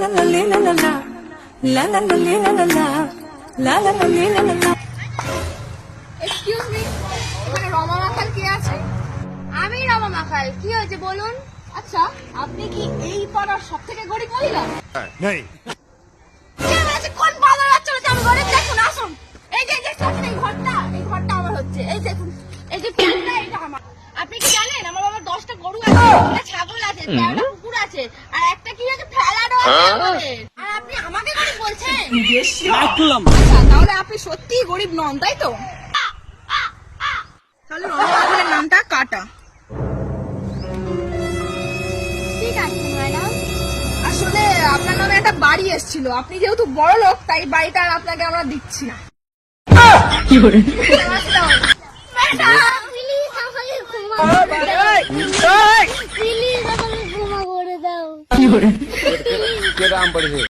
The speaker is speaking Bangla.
la la li, la la la, la la la li, la la la, la la la li, la la la. Excuse me, এখানে রমা মাখাল কে আছে? আমি রমা মাখাল। কি হয়েছে বলুন? আচ্ছা, আপনি কি এই পাড়ার সবথেকে গরিব মহিলা? নেই। কে বলেছে কোন বাজার বাচ্চা আমি গরিব? দেখুন, আসুন। এই যে দেখুন, এই ঘরটা আমার হচ্ছে। এই দেখুন, এই যে ফ্ল্যাটটা এটা আমার। আপনি কি জানেন আমার বাবার 10টা গরু আছে, 2টা ছাগল আছে, 13টা কুকুর আছে, আর একটা কি আছে ফেলানো আছে আমাদের। আর আপনি আমাকে গরিব বলছেন? আচ্ছা, তাহলে আপনি সত্যিই গরিব নন, তাই তো? তাহলে রমা মাখালের নামটা কাটা। ঠিক আছে ম্যাডাম। আসলে আপনার নামে একটা বাড়ি এসেছিল, আপনি যেহেতু বড় লোক তাই বাড়িটা আর আপনাকে আমরা দিচ্ছি না। কি করে? ম্যাডাম প্লিজ আমাকে ক্ষমা করে দাও, প্লিজ আমাকে ক্ষমা করে দাও। কি করে? কে দাম পড়েছে?